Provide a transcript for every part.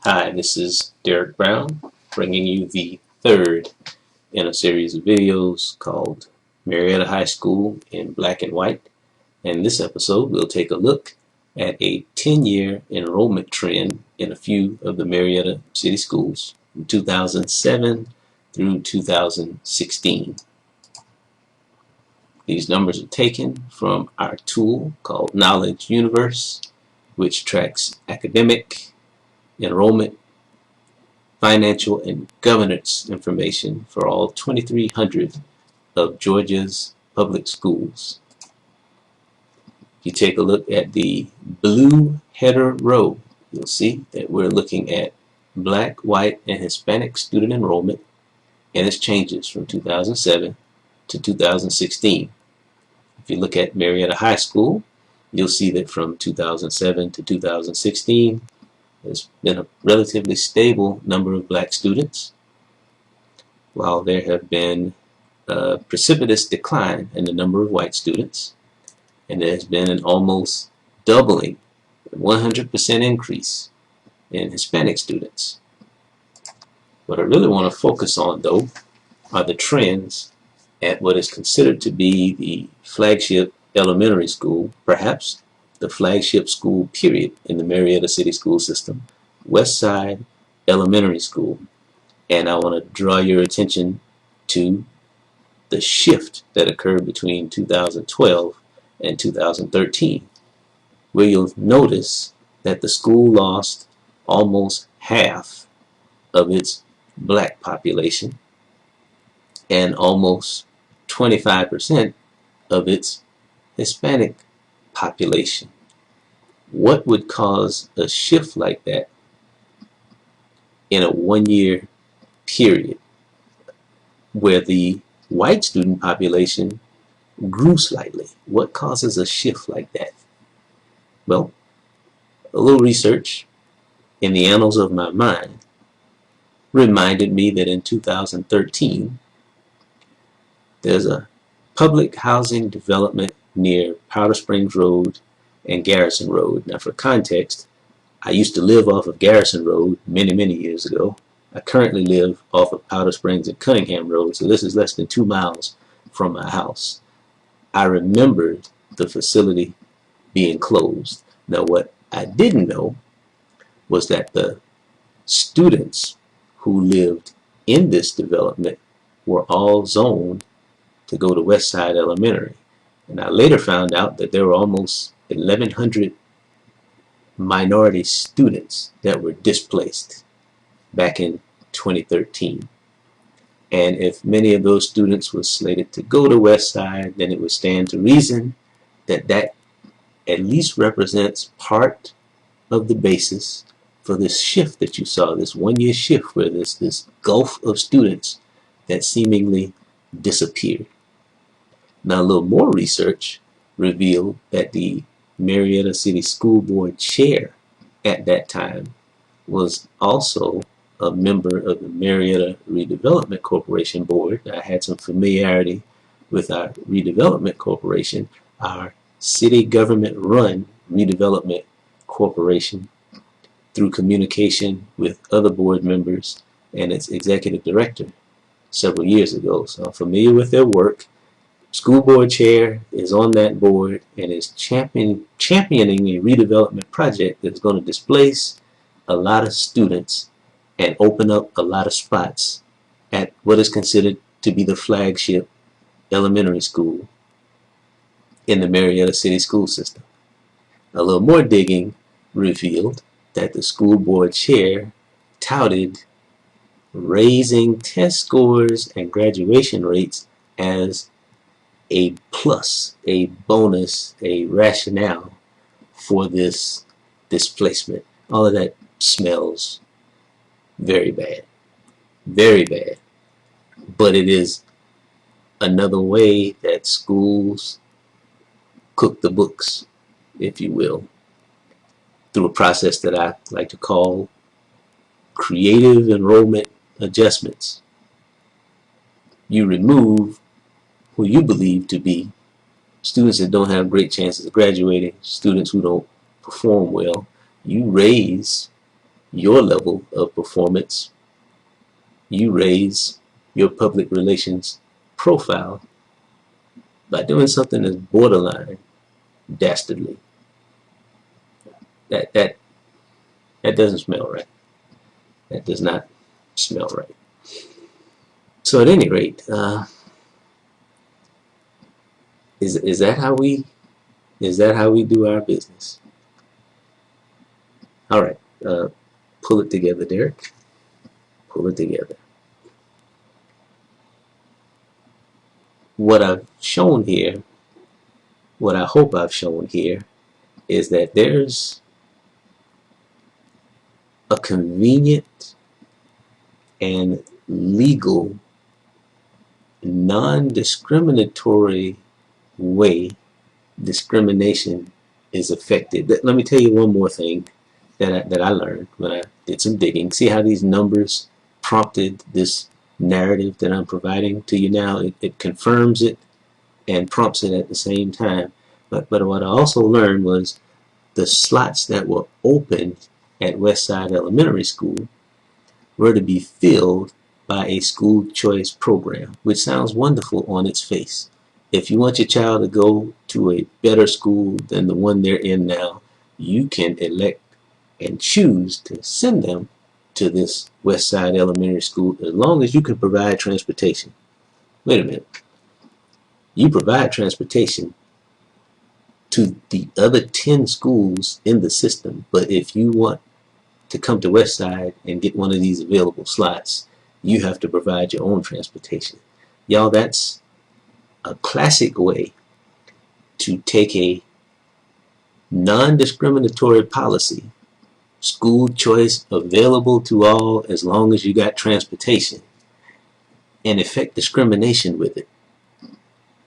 Hi, this is Derek Brown, bringing you the third in a series of videos called Marietta High School in Black and White. In this episode, we'll take a look at a 10-year enrollment trend in a few of the Marietta City Schools from 2007 through 2016. These numbers are taken from our tool called Knowledge Universe, which tracks academic, enrollment, financial, and governance information for all 2,300 of Georgia's public schools. If you take a look at the blue header row, you'll see that we're looking at Black, White, and Hispanic student enrollment and its changes from 2007 to 2016. If you look at Marietta High School, you'll see that from 2007 to 2016, there's been a relatively stable number of black students, while there have been a precipitous decline in the number of white students, and there has been an almost doubling, 100% increase in Hispanic students. What I really want to focus on, though, are the trends at what is considered to be the flagship elementary school, perhaps the flagship school period in the Marietta City School System, Westside Elementary School. And I want to draw your attention to the shift that occurred between 2012 and 2013, where you'll notice that the school lost almost half of its black population and almost 25% of its Hispanic population. What would cause a shift like that in a one-year period where the white student population grew slightly? What causes a shift like that? Well, a little research in the annals of my mind reminded me that in 2013 there's a public housing development near Powder Springs Road and Garrison Road. Now, for context, I used to live off of Garrison Road many years ago. I currently live off of Powder Springs and Cunningham Road, so this is less than 2 miles from my house. I remembered the facility being closed. Now, what I didn't know was that the students who lived in this development were all zoned to go to Westside Elementary. And I later found out that there were almost 1,100 minority students that were displaced back in 2013. And if many of those students were slated to go to Westside, then it would stand to reason that that at least represents part of the basis for this shift that you saw, this one-year shift where there's this gulf of students that seemingly disappeared. Now, a little more research revealed that the Marietta City School Board chair at that time was also a member of the Marietta Redevelopment Corporation Board. I had some familiarity with our Redevelopment Corporation, our city government-run redevelopment corporation, through communication with other board members and its executive director several years ago. So I'm familiar with their work. School board chair is on that board and is championing a redevelopment project that's going to displace a lot of students and open up a lot of spots at what is considered to be the flagship elementary school in the Marietta City School System. A little more digging revealed that the school board chair touted raising test scores and graduation rates as a plus, a bonus, a rationale for this displacement. All of that smells very bad, but it is another way that schools cook the books, if you will, through a process that I like to call creative enrollment adjustments. You remove who you believe to be students that don't have great chances of graduating, students who don't perform well. You raise your level of performance, you raise your public relations profile by doing something that's borderline dastardly. That that that doesn't smell right. That does not smell right. So at any rate, is that how we do our business? All right, pull it together, Derek. Pull it together. What I've shown here, what I hope I've shown here, is that there's a convenient and legal, non-discriminatory way discrimination is affected. Let me tell you one more thing that I learned when I did some digging. See how these numbers prompted this narrative that I'm providing to you now? It confirms it and prompts it at the same time. But what I also learned was the slots that were open at Westside Elementary School were to be filled by a school choice program, which sounds wonderful on its face. If you want your child to go to a better school than the one they're in now, you can elect and choose to send them to this Westside Elementary School as long as you can provide transportation. Wait a minute. You provide transportation to the other 10 schools in the system, but if you want to come to Westside and get one of these available slots, you have to provide your own transportation. Y'all, that's a classic way to take a non-discriminatory policy, school choice available to all as long as you got transportation, and effect discrimination with it.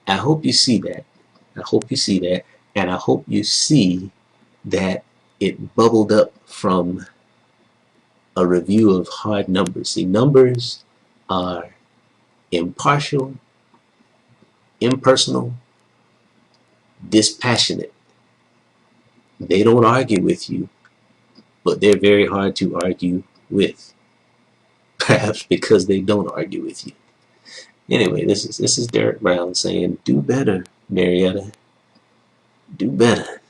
I hope you see that. I hope you see that. And I hope you see that it bubbled up from a review of hard numbers. See, numbers are impartial, impersonal, dispassionate. They don't argue with you, but they're very hard to argue with. Perhaps because they don't argue with you. Anyway, this is Derek Brown saying, do better, Marietta. Do better.